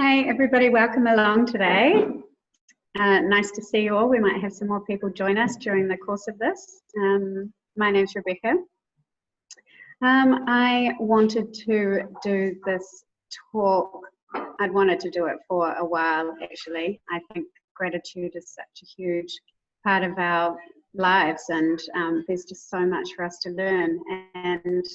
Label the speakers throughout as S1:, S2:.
S1: Hi everybody, welcome along today. Nice to see you all. We might have some more people join us during the course of this. My name's Rebecca. I wanted to do this talk. I'd wanted to do it for a while actually. I think gratitude is such a huge part of our lives, and there's just so much for us to learn. And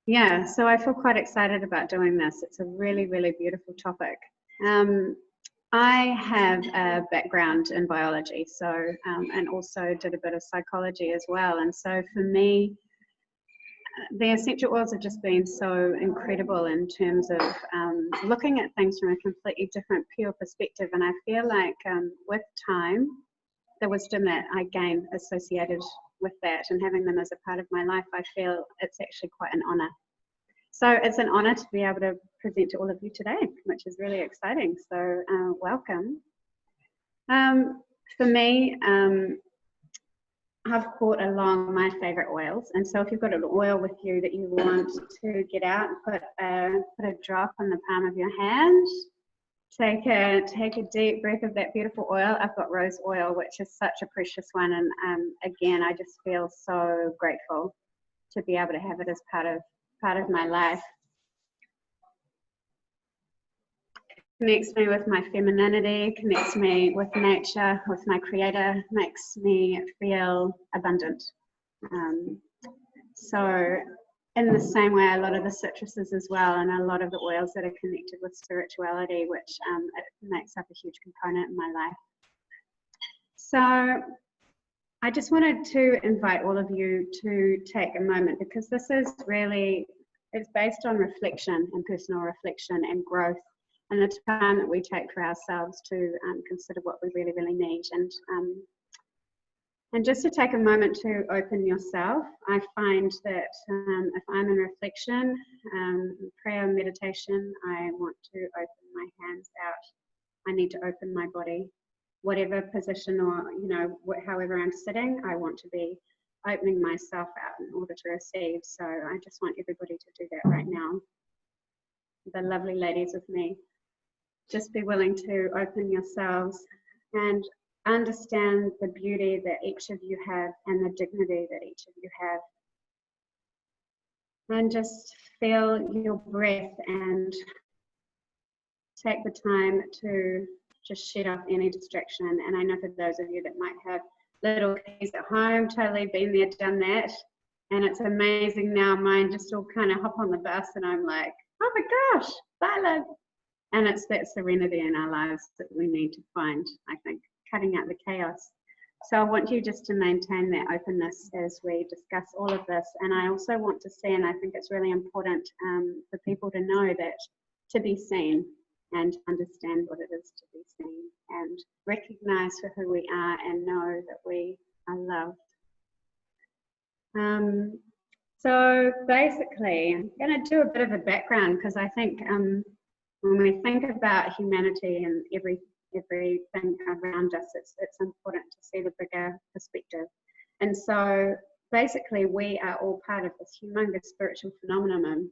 S1: yeah, so I feel quite excited about doing this. It's a really, really beautiful topic. I have a background in biology, so and also did a bit of psychology as well. And so for me, the essential oils have just been so incredible in terms of looking at things from a completely different, pure perspective. And I feel like with time, the wisdom that I gain associated with that and having them as a part of my life, I feel it's actually quite an honor. So it's an honor to be able to present to all of you today, which is really exciting. So welcome. For me, I've brought along my favorite oils. And so if you've got an oil with you that you want to get out and put a drop on the palm of your hand, take a deep breath of that beautiful oil. I've got rose oil, which is such a precious one. And again, I just feel so grateful to be able to have it as part of my life. Connects me with my femininity, connects me with nature, with my creator, makes me feel abundant. So in the same way, a lot of the citruses as well, and a lot of the oils that are connected with spirituality, which it makes up a huge component in my life. So I just wanted to invite all of you to take a moment, because this is really, it's based on reflection and personal reflection and growth, and the time that we take for ourselves to consider what we really, really need. And just to take a moment to open yourself. I find that if I'm in reflection, prayer, meditation, I want to open my hands out. I need to open my body. Whatever position or, however I'm sitting, I want to be opening myself out in order to receive. So I just want everybody to do that right now. The lovely ladies with me. Just be willing to open yourselves and understand the beauty that each of you have and the dignity that each of you have. And just feel your breath and take the time to just shut off any distraction. And I know for those of you that might have little kids at home, totally been there, done that. And it's amazing now, mine just all kind of hop on the bus and I'm like, oh my gosh, silence. And it's that serenity in our lives that we need to find, I think, cutting out the chaos. So I want you just to maintain that openness as we discuss all of this. And I also want to say, and I think it's really important for people to know that to be seen and understand what it is to be seen and recognize for who we are and know that we are loved. So basically, I'm going to do a bit of a background, because I think when we think about humanity and everything around us, it's important to see the bigger perspective. And so basically, we are all part of this humongous spiritual phenomenon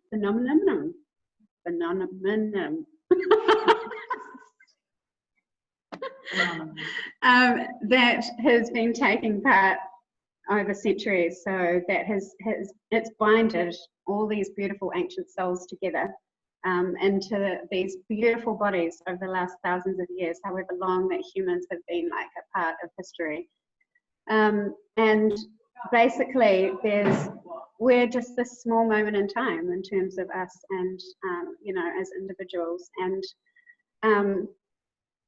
S1: that has been taking part over centuries. So that it's binded all these beautiful ancient souls together into these beautiful bodies over the last thousands of years, however long that humans have been like a part of history. And basically we're just this small moment in time in terms of us and, as individuals. And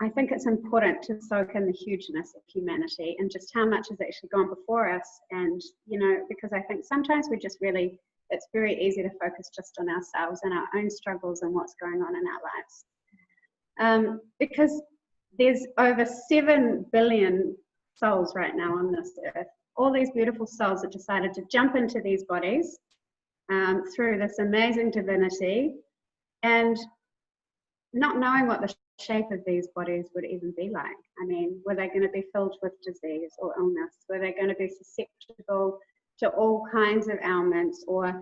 S1: I think it's important to soak in the hugeness of humanity and just how much has actually gone before us. And, because I think sometimes we just really, it's very easy to focus just on ourselves and our own struggles and what's going on in our lives. Because there's over 7 billion souls right now on this earth. All these beautiful souls that decided to jump into these bodies through this amazing divinity, and not knowing what the shape of these bodies would even be like. I mean, were they going to be filled with disease or illness? Were they going to be susceptible to all kinds of ailments, or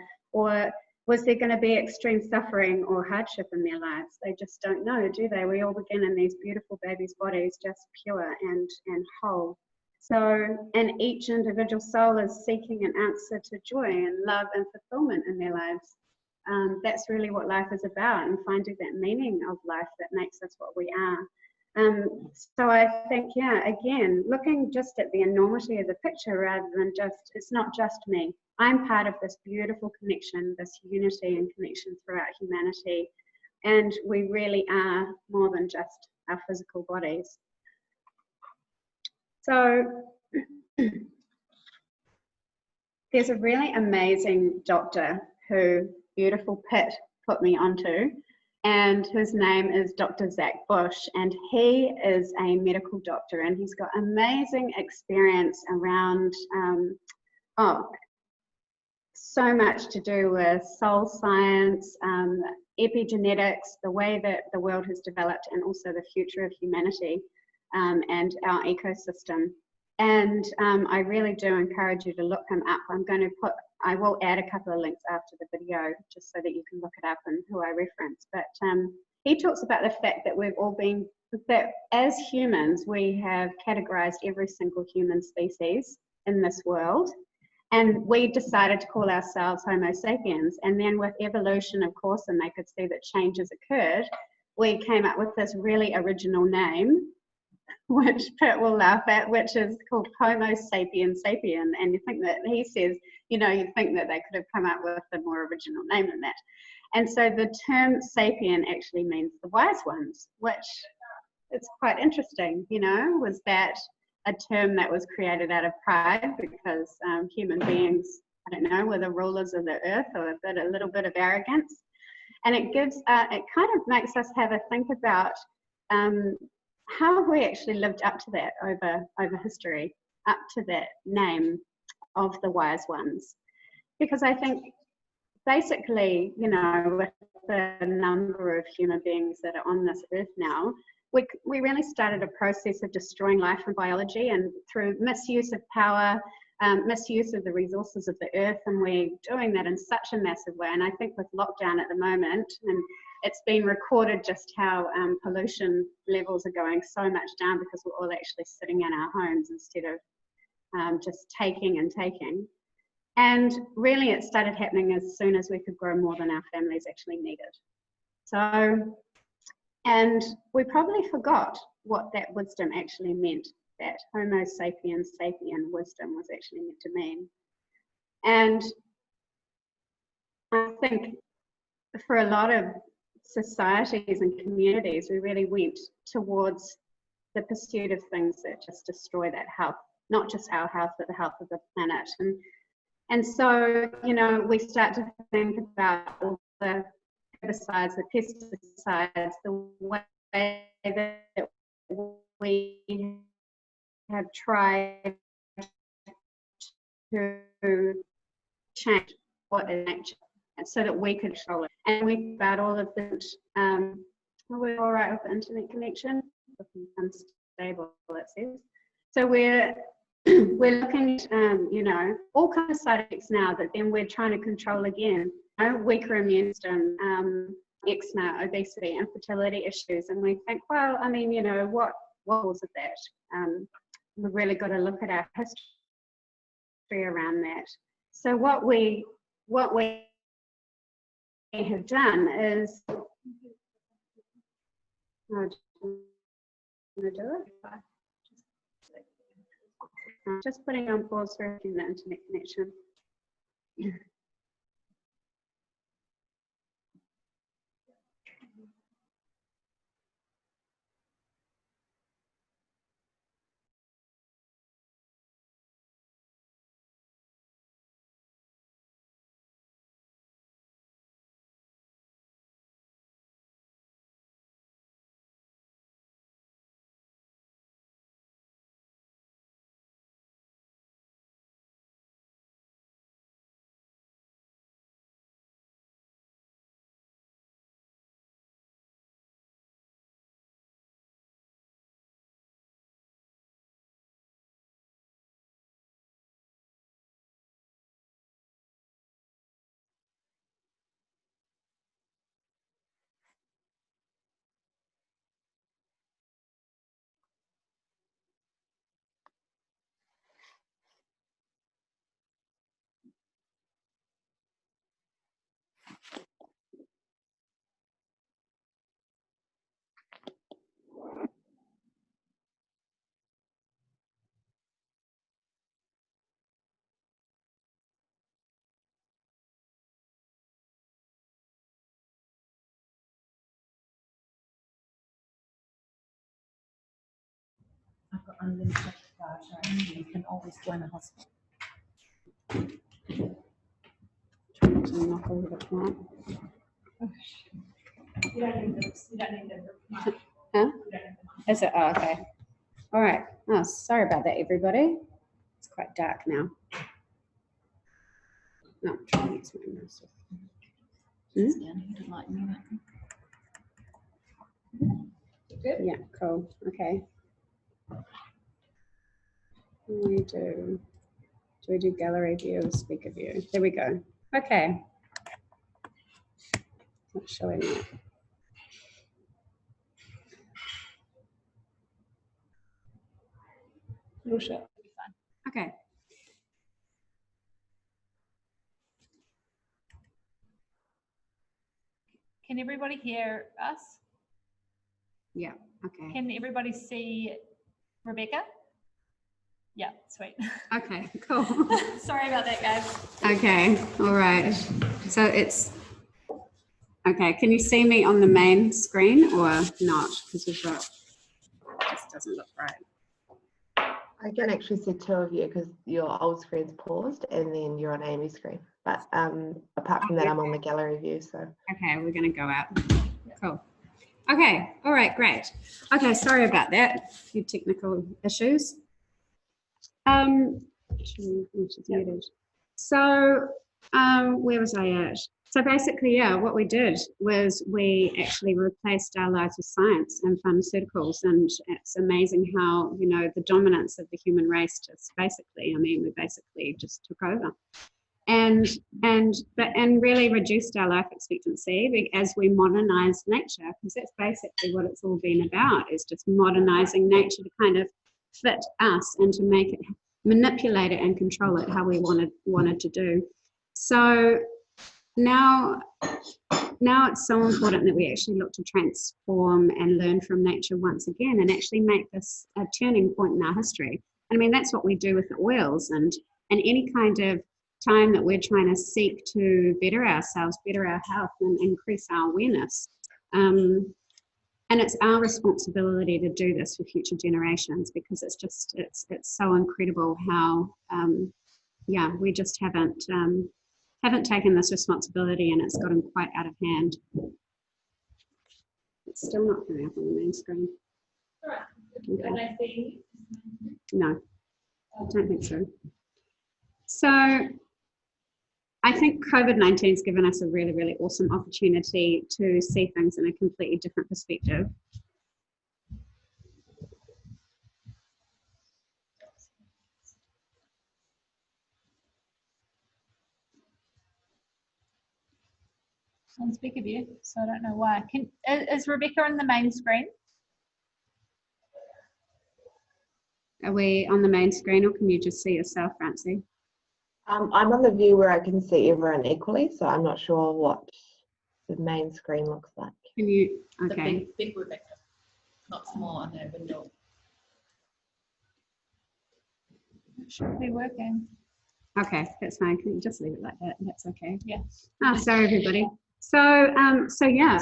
S1: Was there going to be extreme suffering or hardship in their lives? They just don't know, do they? We all begin in these beautiful babies' bodies, just pure and whole. So, and each individual soul is seeking an answer to joy and love and fulfillment in their lives. That's really what life is about, and finding that meaning of life that makes us what we are. So I think, yeah, again, looking just at the enormity of the picture rather than just, it's not just me. I'm part of this beautiful connection, this unity and connection throughout humanity. And we really are more than just our physical bodies. So there's a really amazing doctor who beautiful Pitt put me onto, and his name is Dr. Zach Bush, and he is a medical doctor, and he's got amazing experience around so much to do with soul science, epigenetics, the way that the world has developed, and also the future of humanity and our ecosystem. And I really do encourage you to look him up. I will add a couple of links after the video just so that you can look it up and who I reference. But he talks about the fact that that as humans, we have categorized every single human species in this world. And we decided to call ourselves Homo sapiens. And then with evolution, of course, and they could see that changes occurred, we came up with this really original name, which Pitt will laugh at, which is called Homo sapien sapien. And you think that he says, you think that they could have come up with a more original name than that. And so the term sapien actually means the wise ones, which it's quite interesting, was that a term that was created out of pride because human beings, I don't know, were the rulers of the earth, or a little bit of arrogance. And it kind of makes us have a think about how have we actually lived up to that over history, up to that name of the wise ones. Because I think basically, with the number of human beings that are on this earth now, we really started a process of destroying life and biology, and through misuse of power, misuse of the resources of the earth, and we're doing that in such a massive way. And I think with lockdown at the moment, and it's been recorded just how pollution levels are going so much down because we're all actually sitting in our homes instead of just taking and taking. And really it started happening as soon as we could grow more than our families actually needed. So, and we probably forgot what that wisdom actually meant, that Homo sapiens sapien wisdom was actually meant to mean. And I think for a lot of societies and communities, we really went towards the pursuit of things that just destroy that health, not just our health, but the health of the planet. And so, we start to think about all the herbicides, the pesticides, the way that we have tried to change what is nature so that we could control it. And we about all of the, we're all right with the internet connection, looking unstable, it says. So we're looking at, all kinds of side effects now that then we're trying to control again. Weaker immune system, eczema, obesity, infertility issues. And we think, well, I mean, what was that? We've really got to look at our history around that. So what we have done is, just putting on pause for the internet connection.
S2: unlimited data, you can always join a hospital.
S1: Trying to knock over the plant.
S2: You don't need the
S1: Huh? Is it? Oh, okay. All right. Oh, sorry about that, everybody. It's quite dark now. No, I'm trying to use my mouse.
S2: down here to lighten you up. Good?
S1: Yeah, cool. Okay. Do we do gallery view or speaker view? There we go. Okay. Not showing yet.
S2: It'll show. It'll be fine.
S1: Okay.
S2: Can everybody hear us?
S1: Yeah. Okay.
S2: Can everybody see Rebecca? Yeah, sweet.
S1: Okay, cool.
S2: Sorry about that, guys.
S1: Okay, all right. So it's okay. Can you see me on the main screen or not? Because we've got, this doesn't look right.
S3: I can actually see two of you because your old screen's paused and then you're on Amy's screen. But apart from that, I'm on the gallery view. So
S1: okay, we're going to go out. Cool. Okay, all right, great. Okay, sorry about that. A few technical issues. So where was I at? So basically, yeah, what we did was we actually replaced our lives with science and pharmaceuticals, and it's amazing how, you know, the dominance of the human race just basically, I mean, we basically just took over and really reduced our life expectancy as we modernized nature, because that's basically what it's all been about, is just modernizing nature to kind of fit us and to make it, manipulate it and control it how we wanted to do. So now it's so important that we actually look to transform and learn from nature once again and actually make this a turning point in our history. I mean, that's what we do with the oils and any kind of time that we're trying to seek to better ourselves, better our health and increase our awareness. And it's our responsibility to do this for future generations, because it's just, it's so incredible how, yeah, we just haven't taken this responsibility, and it's gotten quite out of hand. It's still not coming up on the main screen.
S2: All right.
S1: Okay.
S2: Can I see?
S1: No, I don't think so. So I think COVID-19 has given us a really, really awesome opportunity to see things in a completely different perspective.
S2: On speaker view, so I don't know why. Is Rebecca on the main screen?
S1: Are we on the main screen, or can you just see yourself, Francie?
S3: I'm on the view where I can see everyone equally, so I'm not sure what the main screen looks like.
S1: Can you?
S2: The
S1: Okay.
S2: big Rebecca, not small on the window. It should be working.
S1: Okay, that's fine. Can you just leave it like that? That's okay.
S2: Yeah.
S1: Oh, sorry, everybody. So yeah,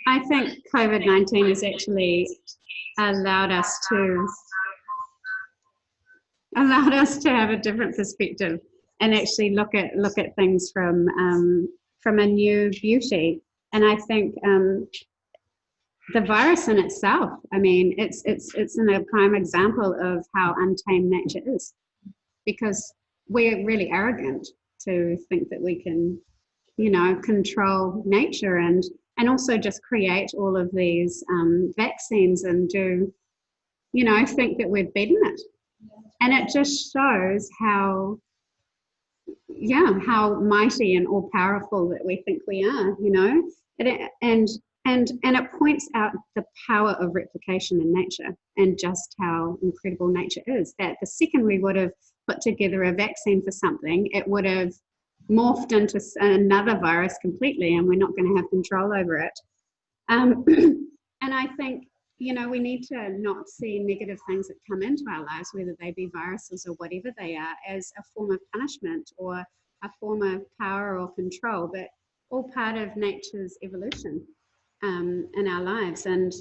S1: I think COVID-19 has actually allowed us to have a different perspective and actually look at things from a new beauty. And I think the virus in itself, I mean, it's a prime example of how untamed nature is, because we're really arrogant to think that we can, you know, control nature and also just create all of these vaccines and do, you know, think that we've beaten it. And it just shows how, yeah, how mighty and all powerful that we think we are, you know, and it points out the power of replication in nature and just how incredible nature is, that the second we would have put together a vaccine for something, it would have morphed into another virus completely, and we're not going to have control over it. And I think, you know, we need to not see negative things that come into our lives, whether they be viruses or whatever they are, as a form of punishment or a form of power or control, but all part of nature's evolution. in our lives, and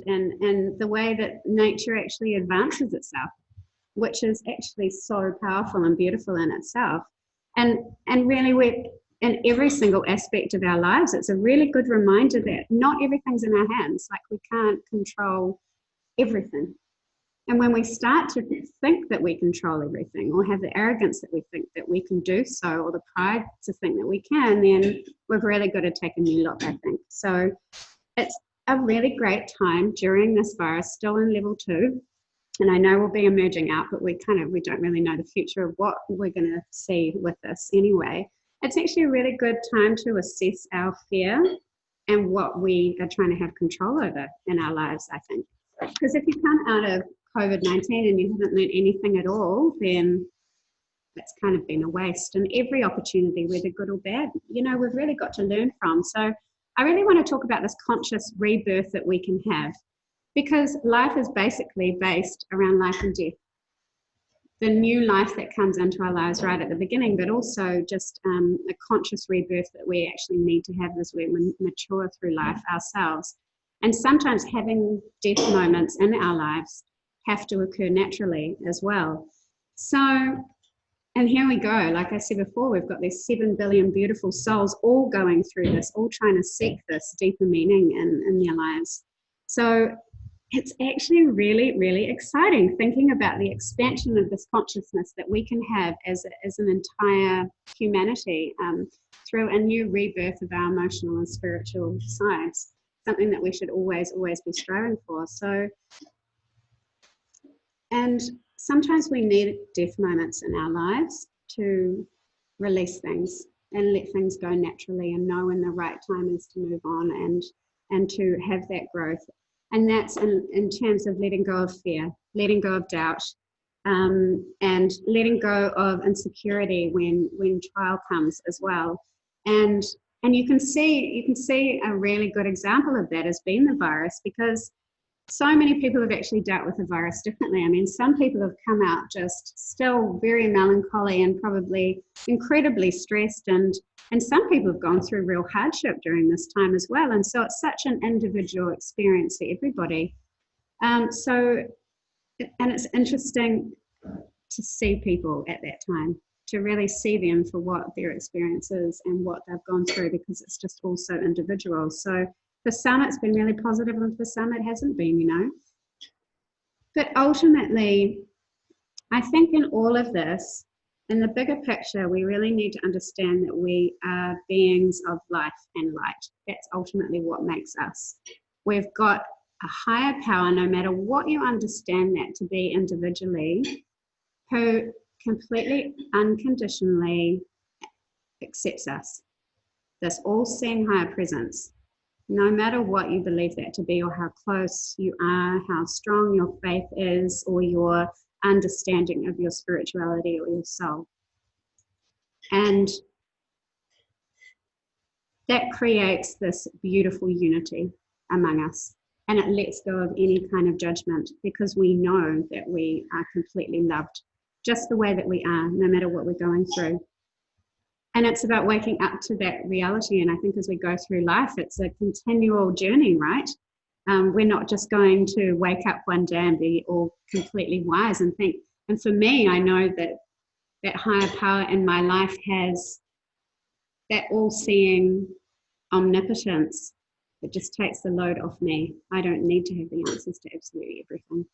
S1: the way that nature actually advances itself, which is actually so powerful and beautiful in itself. And really, we in every single aspect of our lives, it's a really good reminder that not everything's in our hands. Like, we can't control everything. And when we start to think that we control everything, or have the arrogance that we think that we can do so, or the pride to think that we can, then we've really got to take a new look, I think. So it's a really great time during this virus, still in level 2. And I know we'll be emerging out, but we don't really know the future of what we're going to see with this anyway. It's actually a really good time to assess our fear and what we are trying to have control over in our lives, I think. Because if you come out of COVID-19 and you haven't learned anything at all, then it's kind of been a waste. And every opportunity, whether good or bad, we've really got to learn from. So I really want to talk about this conscious rebirth that we can have, because life is basically based around life and death. The new life that comes into our lives right at the beginning, but also just a conscious rebirth that we actually need to have as we mature through life ourselves. And sometimes having death moments in our lives have to occur naturally as well. So, and here we go. Like I said before, we've got these 7 billion beautiful souls all going through this, all trying to seek this deeper meaning in their lives. So it's actually really, really exciting thinking about the expansion of this consciousness that we can have as an entire humanity through a new rebirth of our emotional and spiritual sides, something that we should always be striving for. So, and sometimes we need death moments in our lives to release things and let things go naturally, and know when the right time is to move on and to have that growth. And that's in terms of letting go of fear, letting go of doubt, and letting go of insecurity when trial comes as well. And you can see a really good example of that has been the virus, because so many people have actually dealt with the virus differently. I mean, some people have come out just still very melancholy and probably incredibly stressed, and some people have gone through real hardship during this time as well. And so it's such an individual experience for everybody. And it's interesting to see people at that time, to really see them for what their experience is and what they've gone through, because it's just all so individual. So for some, it's been really positive, and for some, it hasn't been, But ultimately, I think in all of this, in the bigger picture, we really need to understand that we are beings of life and light. That's ultimately what makes us. We've got a higher power, no matter what you understand that to be individually, who completely unconditionally accepts us. This all-seeing higher presence. No matter what you believe that to be, or how close you are, how strong your faith is, or your understanding of your spirituality or your soul. And that creates this beautiful unity among us. And it lets go of any kind of judgment, because we know that we are completely loved just the way that we are, no matter what we're going through. And it's about waking up to that reality. And I think as we go through life, it's a continual journey, right? We're not just going to wake up one day and be all completely wise and think. And for me, I know that higher power in my life has that all-seeing omnipotence. It just takes the load off me. I don't need to have the answers to absolutely everything.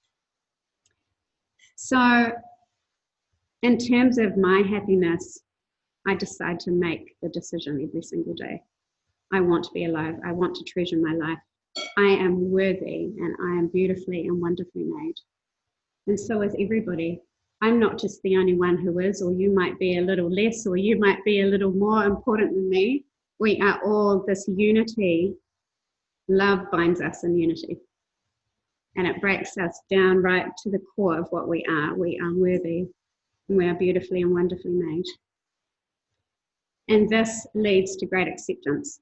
S1: So in terms of my happiness, I decide to make the decision every single day. I want to be alive. I want to treasure my life. I am worthy, and I am beautifully and wonderfully made. And so is everybody. I'm not just the only one who is, or you might be a little less, or you might be a little more important than me. We are all this unity. Love binds us in unity. And it breaks us down right to the core of what we are. We are worthy, and we are beautifully and wonderfully made. And this leads to great acceptance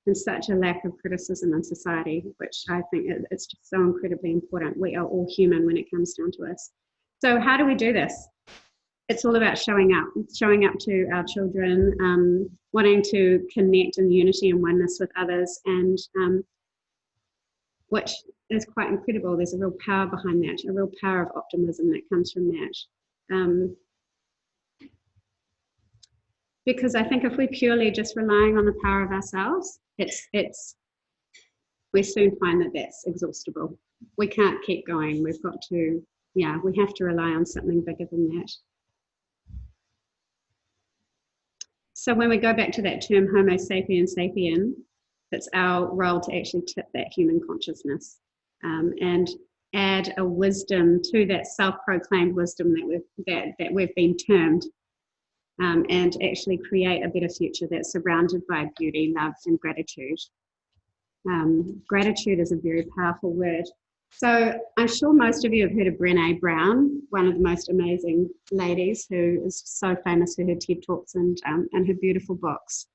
S1: and such a lack of criticism in society, which I think it's just so incredibly important. We are all human when it comes down to us. So how do we do this? It's all about showing up to our children, wanting to connect in unity and oneness with others, and which is quite incredible. There's a real power behind that, a real power of optimism that comes from that. Because I think if we're purely just relying on the power of ourselves, we soon find that that's exhaustible. We can't keep going. We've got to, we have to rely on something bigger than that. So when we go back to that term Homo sapiens sapien, it's our role to actually tip that human consciousness and add a wisdom to that self-proclaimed wisdom that we've been termed, and actually create a better future that's surrounded by beauty, love, and gratitude. Gratitude is a very powerful word. So I'm sure most of you have heard of Brene Brown, one of the most amazing ladies who is so famous for her TED Talks and her beautiful books.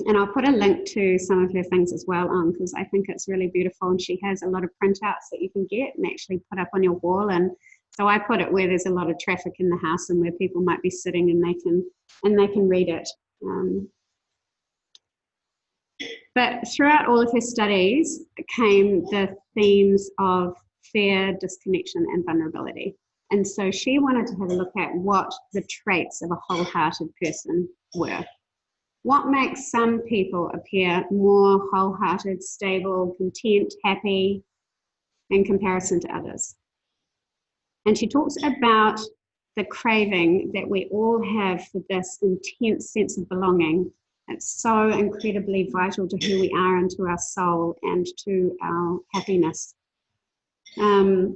S1: And I'll put a link to some of her things as well on, because I think it's really beautiful, and she has a lot of printouts that you can get and actually put up on your wall. And so I put it where there's a lot of traffic in the house and where people might be sitting and they can read it. But throughout all of her studies came the themes of fear, disconnection, and vulnerability. And so she wanted to have a look at what the traits of a wholehearted person were. What makes some people appear more wholehearted, stable, content, happy in comparison to others? And she talks about the craving that we all have for this intense sense of belonging. It's so incredibly vital to who we are and to our soul and to our happiness. And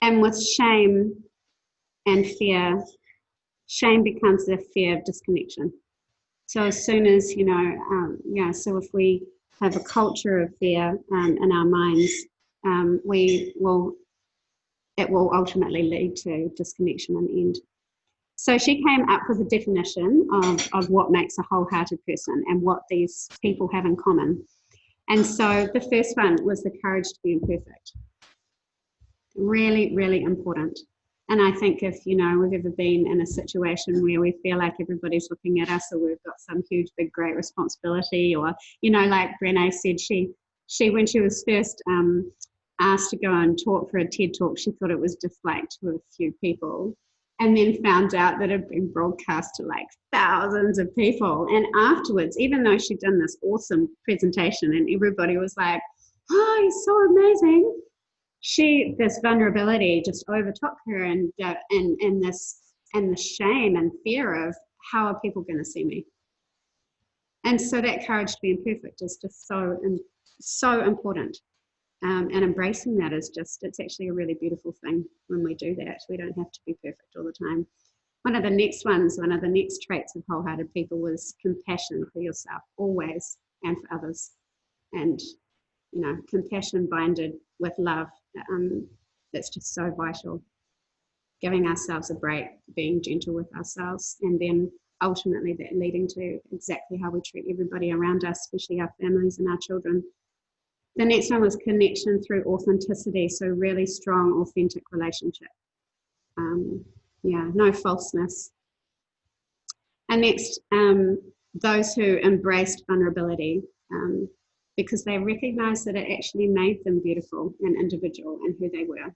S1: with shame and fear, shame becomes the fear of disconnection. So as soon as, so if we have a culture of fear in our minds, it will ultimately lead to disconnection and end. So she came up with a definition of what makes a wholehearted person and what these people have in common. And so the first one was the courage to be imperfect. Really, really important. And I think if, we've ever been in a situation where we feel like everybody's looking at us, or we've got some huge, big, great responsibility, or, like Brene said, she when she was first asked to go and talk for a TED Talk, she thought it was just like to a few people, and then found out that it had been broadcast to like thousands of people. And afterwards, even though she'd done this awesome presentation and everybody was like, oh, he's so amazing, this vulnerability just overtook her, and the shame and fear of how are people going to see me. And so that courage to be imperfect is just so important. And embracing that is it's actually a really beautiful thing when we do that. We don't have to be perfect all the time. One of the next traits of wholehearted people was compassion for yourself, always, and for others. And, compassion binded with love, that's just so vital. Giving ourselves a break, being gentle with ourselves, and then ultimately that leading to exactly how we treat everybody around us, especially our families and our children. The next one was connection through authenticity, so really strong, authentic relationship. No falseness. And next, those who embraced vulnerability, because they recognized that it actually made them beautiful and individual in who they were.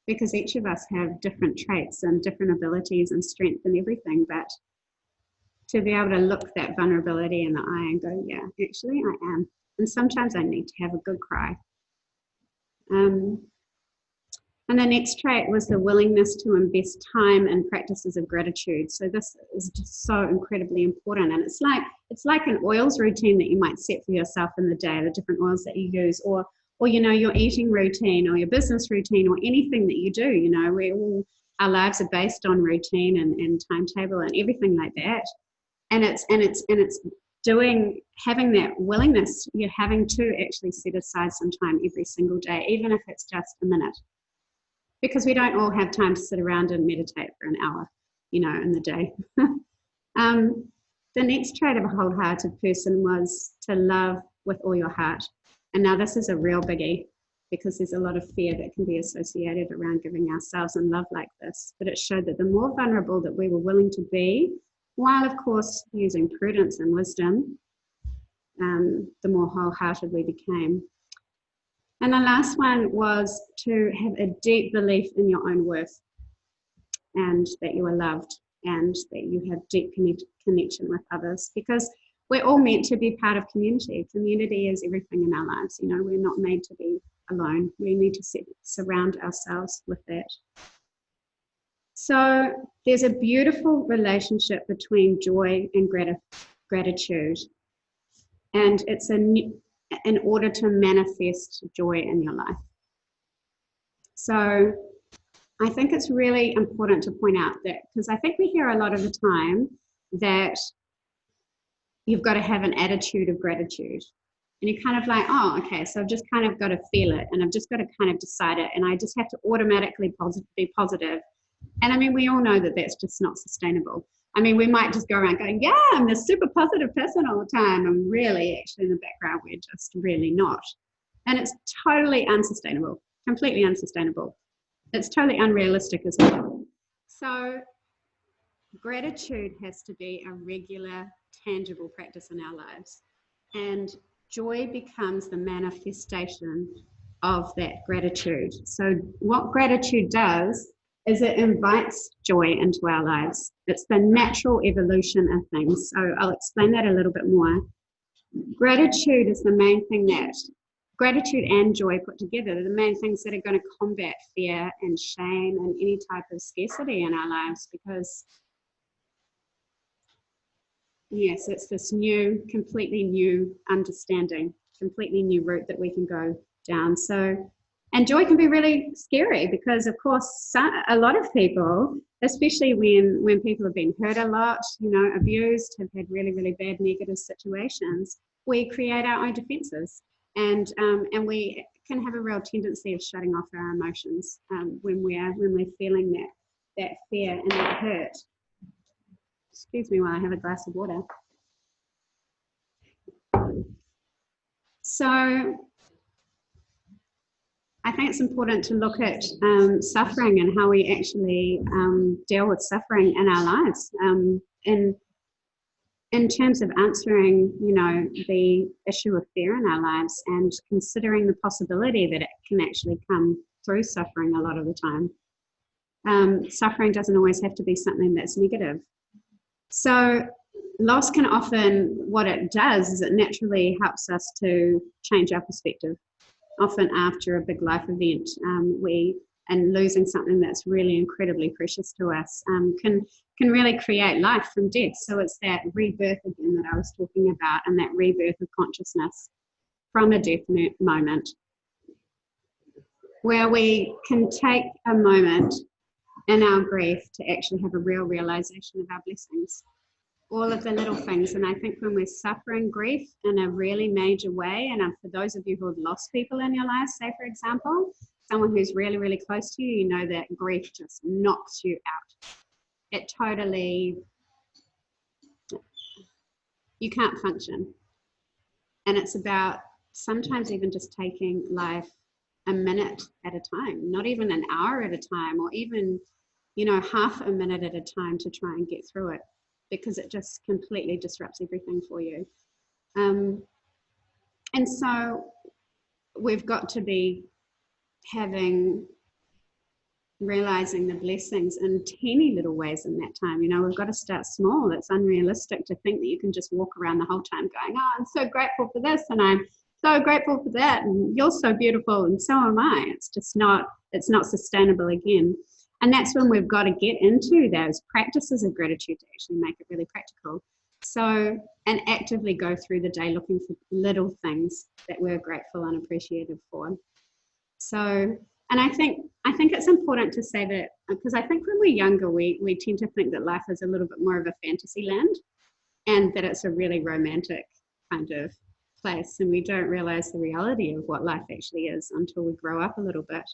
S1: Because each of us have different traits and different abilities and strength and everything, but to be able to look that vulnerability in the eye and go, yeah, actually I am. And sometimes I need to have a good cry. And the next trait was the willingness to invest time in practices of gratitude. So this is just so incredibly important. And it's like an oils routine that you might set for yourself in the day, the different oils that you use, or your eating routine or your business routine or anything that you do. Our lives are based on routine and timetable and everything like that. And it's having that willingness, you're having to actually set aside some time every single day, even if it's just a minute. Because we don't all have time to sit around and meditate for an hour, in the day. The next trait of a wholehearted person was to love with all your heart. And now this is a real biggie, because there's a lot of fear that can be associated around giving ourselves and love like this. But it showed that the more vulnerable that we were willing to be, while of course using prudence and wisdom, the more wholehearted we became. And the last one was to have a deep belief in your own worth and that you are loved and that you have deep connection with others, because we're all meant to be part of community. Community is everything in our lives. You know, we're not made to be alone. We need to surround ourselves with that. So there's a beautiful relationship between joy and gratitude. And it's in order to manifest joy in your life. So I think it's really important to point out that, because I think we hear a lot of the time that you've got to have an attitude of gratitude. And you're kind of like, oh, okay, so I've just kind of got to feel it, and I've just got to kind of decide it, and I just have to automatically be positive. And I mean, we all know that that's just not sustainable. I mean, we might just go around going, yeah, I'm this super positive person all the time. And really, actually, in the background, we're just really not. And it's totally unsustainable, completely unsustainable. It's totally unrealistic as well. So gratitude has to be a regular, tangible practice in our lives. And joy becomes the manifestation of that gratitude. So what gratitude does is it invites joy into our lives. It's the natural evolution of things. So I'll explain that a little bit more. Gratitude is the main thing that, gratitude and joy put together, are the main things that are going to combat fear and shame and any type of scarcity in our lives, because yes, it's this new, completely new understanding, completely new route that we can go down. So, and joy can be really scary because, of course, a lot of people, especially when people have been hurt a lot, you know, abused, have had really, really bad negative situations, we create our own defenses, and we can have a real tendency of shutting off our emotions when we're feeling that fear and that hurt. Excuse me while I have a glass of water. So I think it's important to look at suffering and how we actually deal with suffering in our lives. In terms of answering, you know, the issue of fear in our lives and considering the possibility that it can actually come through suffering a lot of the time. Suffering doesn't always have to be something that's negative. So loss can often, what it does is it naturally helps us to change our perspective. Often after a big life event, and losing something that's really incredibly precious to us can really create life from death. So it's that rebirth again that I was talking about, and that rebirth of consciousness from a death moment, where we can take a moment in our grief to actually have a real realization of our blessings, all of the little things. And I think when we're suffering grief in a really major way, and for those of you who have lost people in your lives, say for example, someone who's really, really close to you, you know that grief just knocks you out. It totally, you can't function. And it's about sometimes even just taking life a minute at a time, not even an hour at a time, or even, you know, half a minute at a time to try and get through it, because it just completely disrupts everything for you. And so we've got to be realizing the blessings in teeny little ways in that time. You know, we've got to start small. It's unrealistic to think that you can just walk around the whole time going, oh, I'm so grateful for this, and I'm so grateful for that, and you're so beautiful, and so am I. It's just not, it's not sustainable again. And that's when we've got to get into those practices of gratitude to actually make it really practical. So, and actively go through the day looking for little things that we're grateful and appreciative for. So, and I think it's important to say that, because I think when we're younger, we tend to think that life is a little bit more of a fantasy land, and that it's a really romantic kind of place, and we don't realize the reality of what life actually is until we grow up a little bit.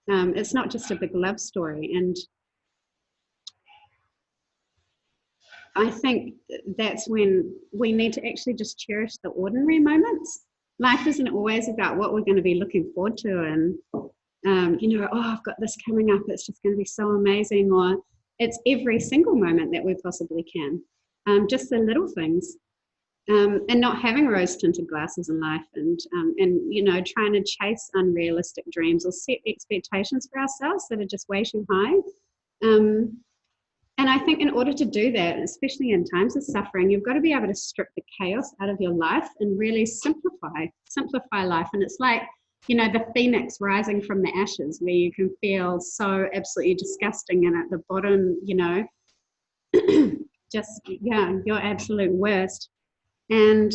S1: It's not just a big love story, and I think that's when we need to actually just cherish the ordinary moments. Life isn't always about what we're going to be looking forward to, and you know, oh, I've got this coming up, it's just going to be so amazing, or it's every single moment that we possibly can. Just the little things. And not having rose-tinted glasses in life, and you know, trying to chase unrealistic dreams or set expectations for ourselves that are just way too high. And I think in order to do that, especially in times of suffering, you've got to be able to strip the chaos out of your life and really simplify life. And it's like, you know, the phoenix rising from the ashes, where you can feel so absolutely disgusting and at the bottom, you know, just, yeah, your absolute worst. And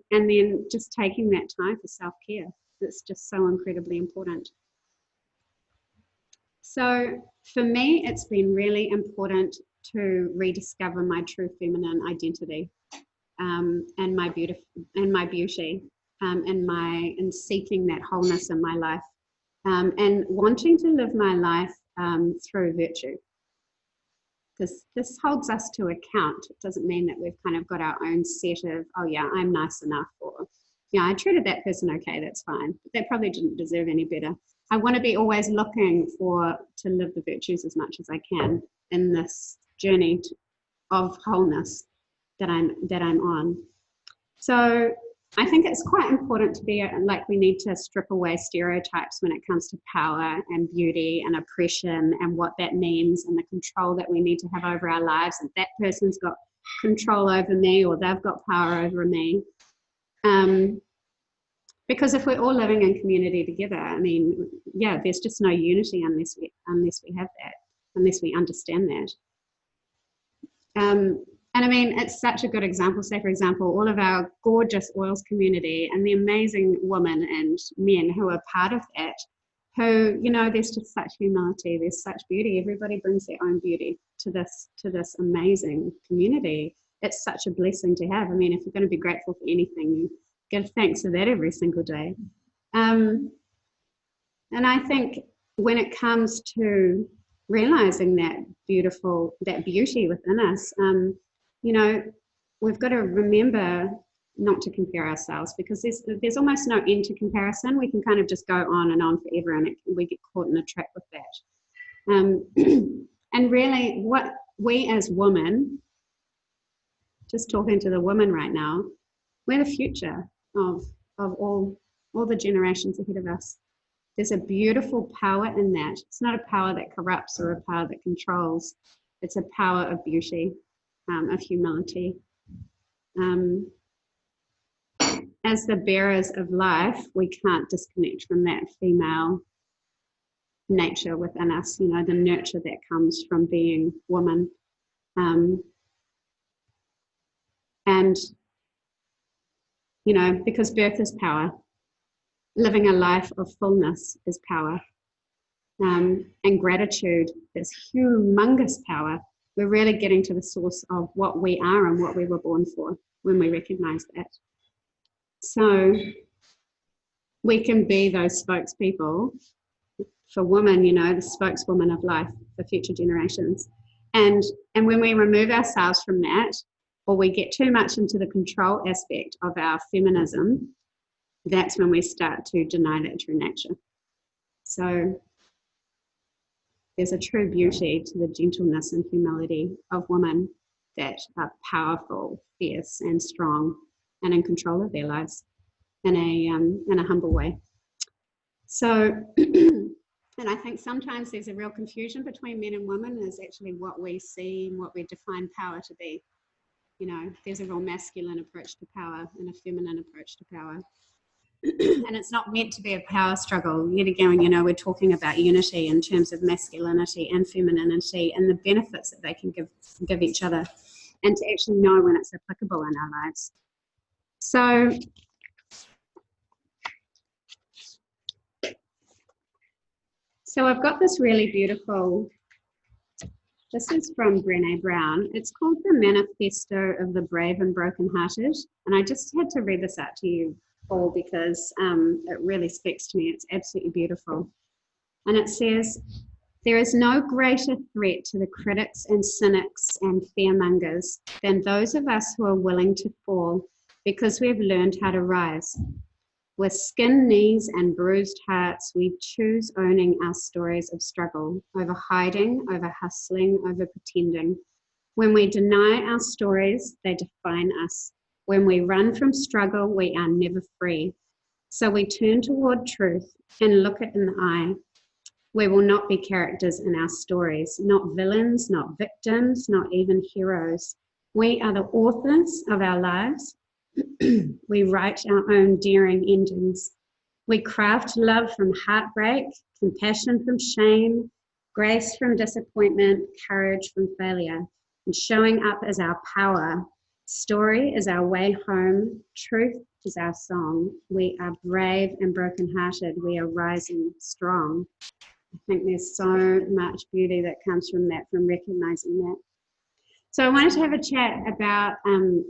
S1: then just taking that time for self-care. It's just so incredibly important. So for me, it's been really important to rediscover my true feminine identity, and my beauty, and seeking that wholeness in my life, and wanting to live my life through virtue. Because this holds us to account. It doesn't mean that we've kind of got our own set of, oh yeah, I'm nice enough, or, yeah, I treated that person okay, that's fine. But they probably didn't deserve any better. I want to be always looking to live the virtues as much as I can in this journey of wholeness that I'm on. So I think it's quite important to be like, we need to strip away stereotypes when it comes to power and beauty and oppression and what that means, and the control that we need to have over our lives, and that person's got control over me or they've got power over me. Because if we're all living in community together, I mean, yeah, there's just no unity unless we have that, unless we understand that. And I mean, it's such a good example. Say, for example, all of our gorgeous oils community and the amazing women and men who are part of that, who, you know, there's just such humility, there's such beauty. Everybody brings their own beauty to this amazing community. It's such a blessing to have. I mean, if you're going to be grateful for anything, you give thanks for that every single day. And I think when it comes to realizing that beauty within us, you know, we've got to remember not to compare ourselves, because there's almost no end to comparison. We can kind of just go on and on forever, and we get caught in a trap with that. And really, what we as women, just talking to the women right now, we're the future of all the generations ahead of us. There's a beautiful power in that. It's not a power that corrupts or a power that controls. It's a power of beauty, of humility. As the bearers of life, we can't disconnect from that female nature within us, you know, the nurture that comes from being woman. And, you know, because birth is power, living a life of fullness is power. And gratitude is humongous power. We're really getting to the source of what we are and what we were born for when we recognize that. So we can be those spokespeople for women, you know, the spokeswoman of life for future generations. And when we remove ourselves from that, or we get too much into the control aspect of our feminism, that's when we start to deny that true nature. So there's a true beauty to the gentleness and humility of women that are powerful, fierce, and strong, and in control of their lives in a humble way. So, and I think sometimes there's a real confusion between men and women is actually what we see and what we define power to be. You know, there's a real masculine approach to power and a feminine approach to power. And it's not meant to be a power struggle. Yet again, you know, we're talking about unity in terms of masculinity and femininity and the benefits that they can give each other, and to actually know when it's applicable in our lives. So I've got this really beautiful, this is from Brene Brown. It's called The Manifesto of the Brave and Brokenhearted. And I just had to read this out to you all because it really speaks to me. It's absolutely beautiful. And it says, "There is no greater threat to the critics and cynics and fearmongers than those of us who are willing to fall because we have learned how to rise. With skinned knees and bruised hearts, we choose owning our stories of struggle, over hiding, over hustling, over pretending. When we deny our stories, they define us. When we run from struggle, we are never free. So we turn toward truth and look it in the eye. We will not be characters in our stories, not villains, not victims, not even heroes. We are the authors of our lives. We write our own daring endings. We craft love from heartbreak, compassion from shame, grace from disappointment, courage from failure. And showing up is our power. Story is our way home. Truth is our song. We are brave and brokenhearted. We are rising strong. I think there's so much beauty that comes from that, from recognizing that. So I wanted to have a chat about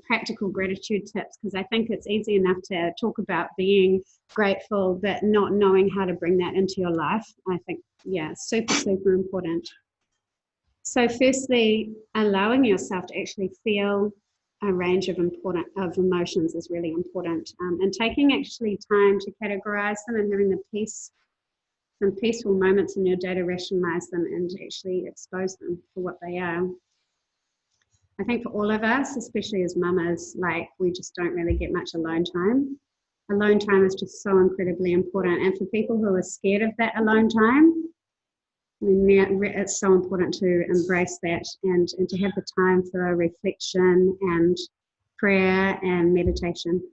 S1: practical gratitude tips, because I think it's easy enough to talk about being grateful, but not knowing how to bring that into your life. I think, yeah, super, super important. So firstly, allowing yourself to actually feel a range of emotions is really important, and taking actually time to categorize them and having some peaceful moments in your day to rationalize them and actually expose them for what they are. I think for all of us, especially as mamas, like, we just don't really get much alone time. Alone time is just so incredibly important. And for people who are scared of that alone time, I mean, it's so important to embrace that and to have the time for reflection and prayer and meditation.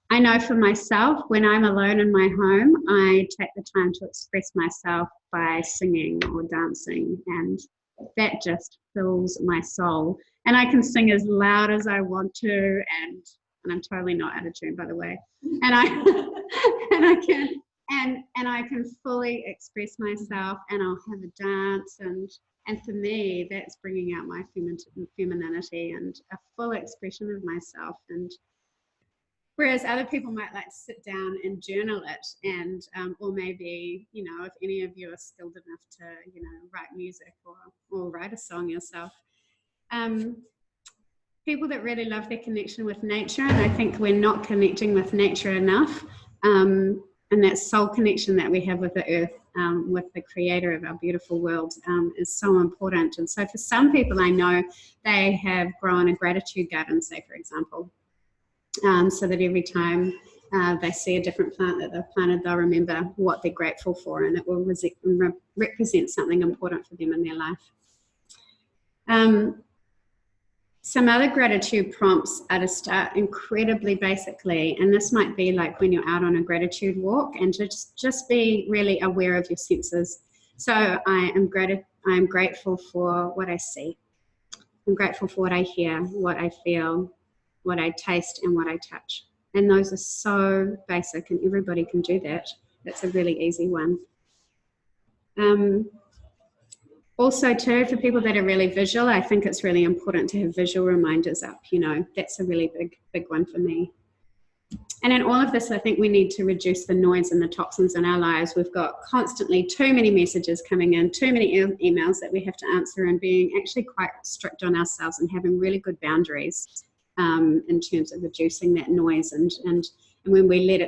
S1: I know for myself, when I'm alone in my home, I take the time to express myself by singing or dancing, and that just fills my soul. And I can sing as loud as I want to, and I'm totally not out of tune, by the way. And I can fully express myself, and I'll have a dance, and for me, that's bringing out my femininity and a full expression of myself. And whereas other people might like to sit down and journal it, and or maybe, you know, if any of you are skilled enough to, you know, write music or write a song yourself. People that really love their connection with nature, and I think we're not connecting with nature enough, and that soul connection that we have with the earth, with the creator of our beautiful world, is so important. And so for some people I know, they have grown a gratitude garden, say, for example. So that every time they see a different plant that they've planted, they'll remember what they're grateful for, and it will represent something important for them in their life. Some other gratitude prompts are to start incredibly basically, and this might be like when you're out on a gratitude walk, and to just be really aware of your senses. So I am grateful for what I see. I'm grateful for what I hear, what I feel, what I taste, and what I touch. And those are so basic, and everybody can do that. That's a really easy one. Also too, for people that are really visual, I think it's really important to have visual reminders up, you know. That's a really big one for me. And in all of this, I think we need to reduce the noise and the toxins in our lives. We've got constantly too many messages coming in, too many emails that we have to answer, and being actually quite strict on ourselves and having really good boundaries in terms of reducing that noise and when we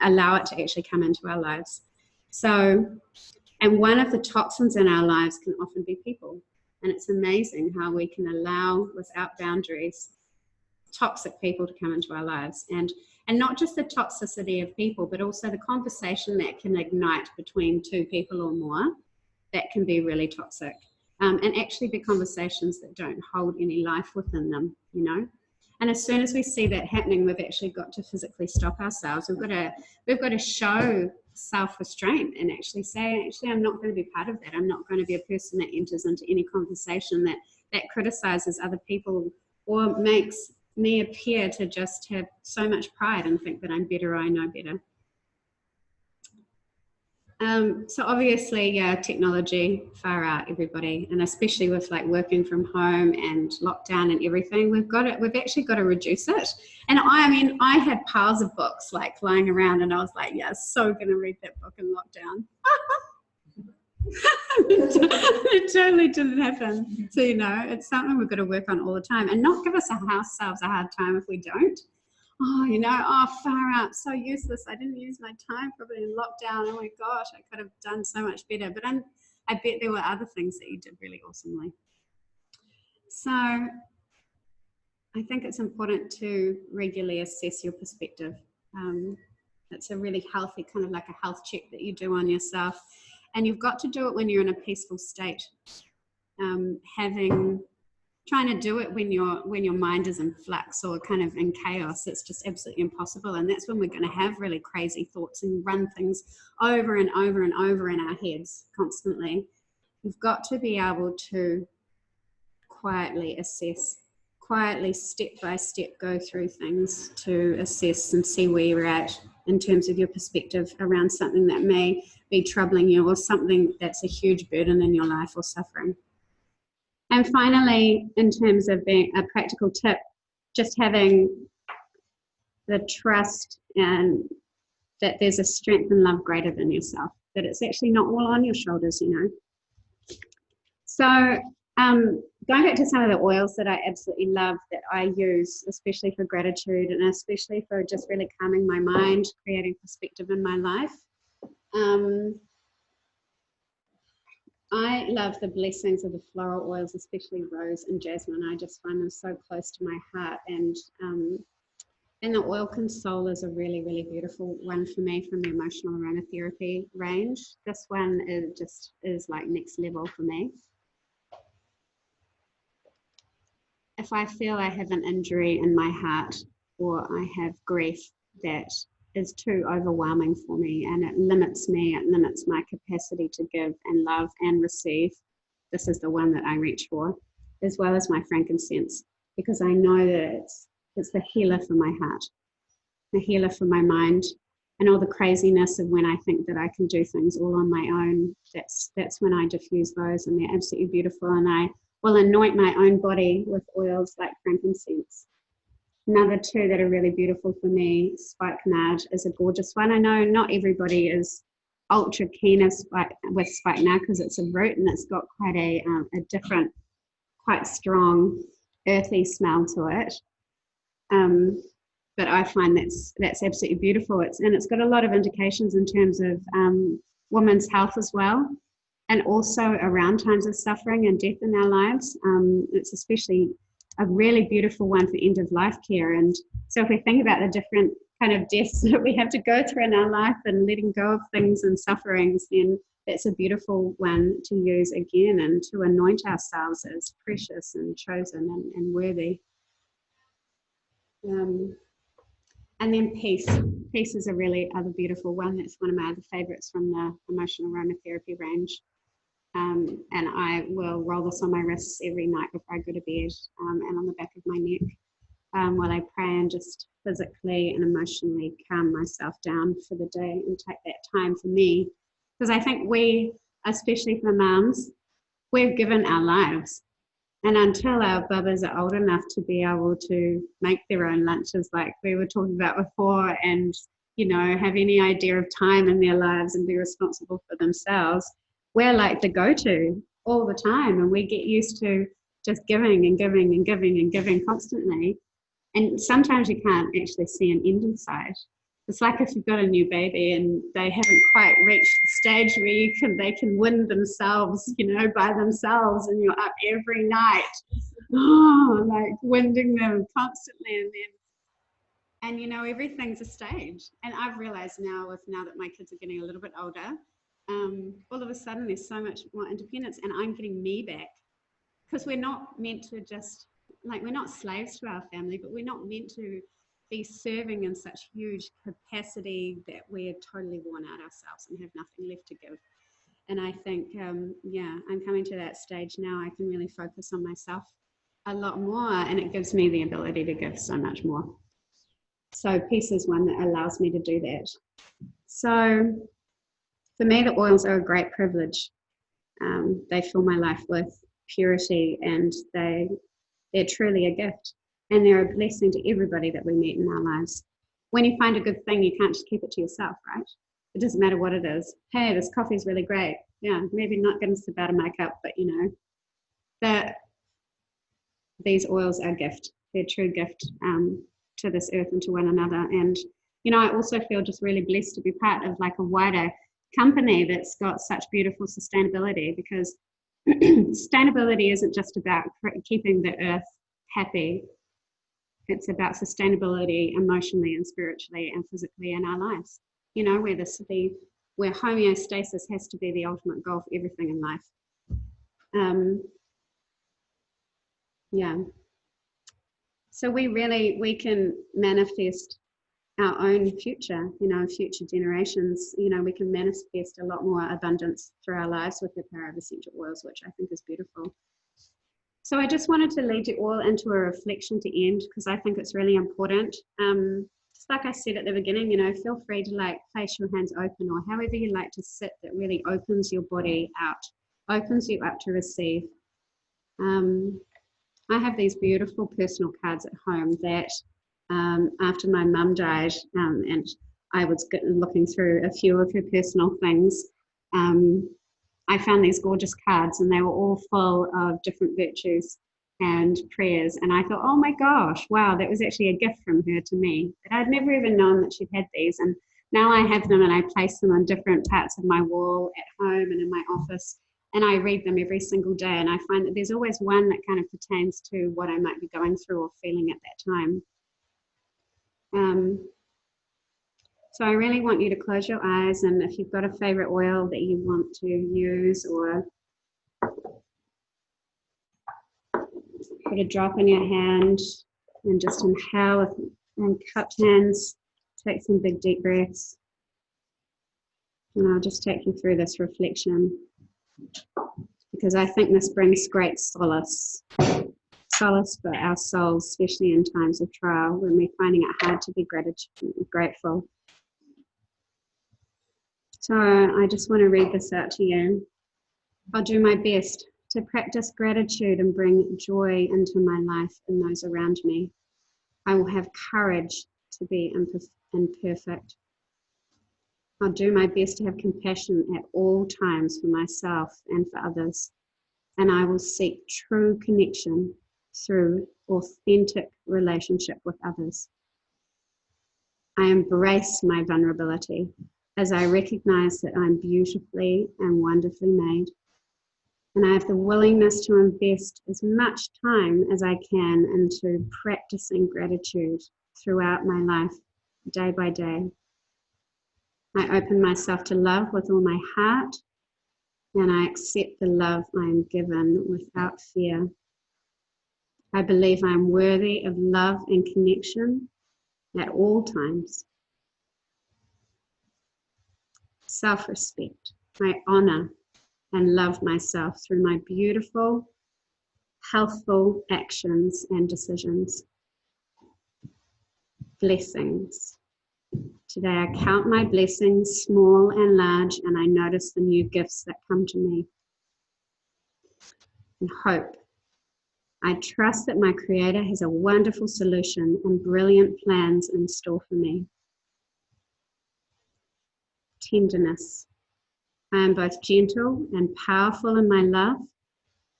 S1: allow it to actually come into our lives. So, and one of the toxins in our lives can often be people. And it's amazing how we can allow, without boundaries, toxic people to come into our lives. And not just the toxicity of people, but also the conversation that can ignite between two people or more, that can be really toxic. And actually be conversations that don't hold any life within them, you know. And as soon as we see that happening, we've actually got to physically stop ourselves. We've got to show self-restraint and actually say, actually, I'm not going to be part of that. I'm not going to be a person that enters into any conversation that criticizes other people or makes me appear to just have so much pride and think that I'm better or I know better. So obviously, yeah, technology, far out, everybody, and especially with like working from home and lockdown and everything, we've actually got to reduce it. And I mean, I had piles of books like lying around, and I was like, yeah, so gonna read that book in lockdown. It totally didn't happen. So, you know, it's something we've got to work on all the time, and not give ourselves a hard time if we don't. Oh, you know, oh, far out, so useless. I didn't use my time probably in lockdown. Oh my gosh, I could have done so much better. But I bet there were other things that you did really awesomely. So I think it's important to regularly assess your perspective. It's a really healthy, kind of like a health check that you do on yourself. And you've got to do it when you're in a peaceful state. Trying to do it when your mind is in flux or kind of in chaos, it's just absolutely impossible. And that's when we're going to have really crazy thoughts and run things over and over and over in our heads constantly. You've got to be able to quietly assess, quietly step by step go through things to assess and see where you're at in terms of your perspective around something that may be troubling you or something that's a huge burden in your life or suffering. And finally, in terms of being a practical tip, just having the trust and that there's a strength and love greater than yourself, that it's actually not all on your shoulders, you know. So going back to some of the oils that I absolutely love that I use, especially for gratitude and especially for just really calming my mind, creating perspective in my life. I love the blessings of the floral oils, especially rose and jasmine. I just find them so close to my heart. And the oil console is a really, really beautiful one for me from the emotional aromatherapy range. This one is like next level for me. If I feel I have an injury in my heart or I have grief that is too overwhelming for me and it limits my capacity to give and love and receive, this is the one that I reach for, as well as my frankincense, because I know that it's the healer for my heart, the healer for my mind, and all the craziness of when I think that I can do things all on my own. That's when I diffuse those, and they're absolutely beautiful. And I will anoint my own body with oils like frankincense. Another two that are really beautiful for me, spikenard is a gorgeous one. I know not everybody is ultra keen with spikenard because it's a root and it's got quite a different, quite strong, earthy smell to it. But I find that's absolutely beautiful. It's got a lot of indications in terms of women's health as well, and also around times of suffering and death in our lives. It's especially a really beautiful one for end of life care. And so if we think about the different kind of deaths that we have to go through in our life and letting go of things and sufferings, then that's a beautiful one to use again and to anoint ourselves as precious and chosen and worthy. And then peace. Peace is a really other beautiful one. That's one of my other favorites from the emotional aromatherapy range. And I will roll this on my wrists every night before I go to bed, and on the back of my neck while I pray and just physically and emotionally calm myself down for the day and take that time for me. Because I think we, especially for mums, we're given our lives. And until our bubbas are old enough to be able to make their own lunches like we were talking about before and, you know, have any idea of time in their lives and be responsible for themselves, we're like the go-to all the time, and we get used to just giving and giving and giving and giving constantly. And sometimes you can't actually see an end in sight. It's like if you've got a new baby and they haven't quite reached the stage where they can win themselves, you know, by themselves, and you're up every night, like winding them constantly, and you know, everything's a stage. And I've realized now that my kids are getting a little bit older, all of a sudden there's so much more independence, and I'm getting me back, because we're not meant to just, like, we're not slaves to our family, but we're not meant to be serving in such huge capacity that we're totally worn out ourselves and have nothing left to give. And I think, I'm coming to that stage now. I can really focus on myself a lot more, and it gives me the ability to give so much more. So peace is one that allows me to do that. So for me, the oils are a great privilege. They fill my life with purity, and they're truly a gift, and they're a blessing to everybody that we meet in our lives. When you find a good thing, you can't just keep it to yourself, right? It doesn't matter what it is. Hey, this coffee is really great. Yeah, maybe not getting to about my cup, but you know, that these oils are a gift. They're a true gift to this earth and to one another. And you know, I also feel just really blessed to be part of like a wider company that's got such beautiful sustainability, because sustainability isn't just about keeping the earth happy. It's about sustainability emotionally and spiritually and physically in our lives. You know, where homeostasis has to be the ultimate goal for everything in life. Yeah. So we can manifest our own future, you know, future generations. You know, we can manifest a lot more abundance through our lives with the power of essential oils, which I think is beautiful. So I just wanted to lead you all into a reflection to end, because I think it's really important. Just like I said at the beginning, you know, feel free to like place your hands open, or however you like to sit, that really opens your body out, opens you up to receive. I have these beautiful personal cards at home that after my mum died, and I was looking through a few of her personal things, I found these gorgeous cards, and they were all full of different virtues and prayers. And I thought, oh my gosh, wow, that was actually a gift from her to me. But I'd never even known that she'd had these. And now I have them, and I place them on different parts of my wall at home and in my office. And I read them every single day. And I find that there's always one that kind of pertains to what I might be going through or feeling at that time. So I really want you to close your eyes, and if you've got a favorite oil that you want to use, or put a drop in your hand and just inhale with cupped hands, take some big deep breaths. And I'll just take you through this reflection, because I think this brings great solace for our souls, especially in times of trial when we're finding it hard to be grateful. So I just want to read this out to you. I'll do my best to practice gratitude and bring joy into my life and those around me. I will have courage to be imperfect. I'll do my best to have compassion at all times for myself and for others. And I will seek true connection through authentic relationship with others. I embrace my vulnerability as I recognize that I'm beautifully and wonderfully made. And I have the willingness to invest as much time as I can into practicing gratitude throughout my life, day by day. I open myself to love with all my heart, and I accept the love I am given without fear. I believe I am worthy of love and connection at all times. Self-respect. I honor and love myself through my beautiful, healthful actions and decisions. Blessings. Today I count my blessings, small and large, and I notice the new gifts that come to me. And hope. I trust that my Creator has a wonderful solution and brilliant plans in store for me. Tenderness. I am both gentle and powerful in my love,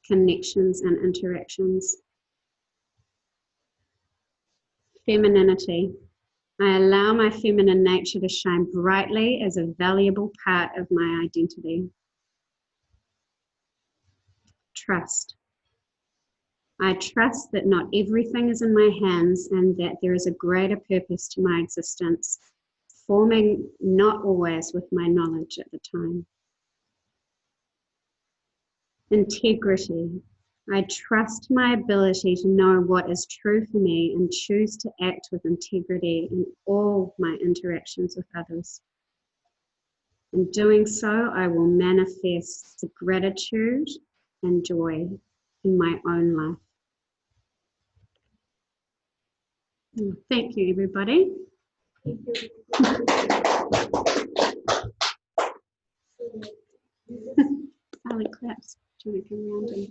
S1: connections, and interactions. Femininity. I allow my feminine nature to shine brightly as a valuable part of my identity. Trust. I trust that not everything is in my hands and that there is a greater purpose to my existence, forming not always with my knowledge at the time. Integrity. I trust my ability to know what is true for me and choose to act with integrity in all my interactions with others. In doing so, I will manifest gratitude and joy in my own life. Thank you, everybody.
S3: Thank you.
S1: Silent claps. Do you want to come around and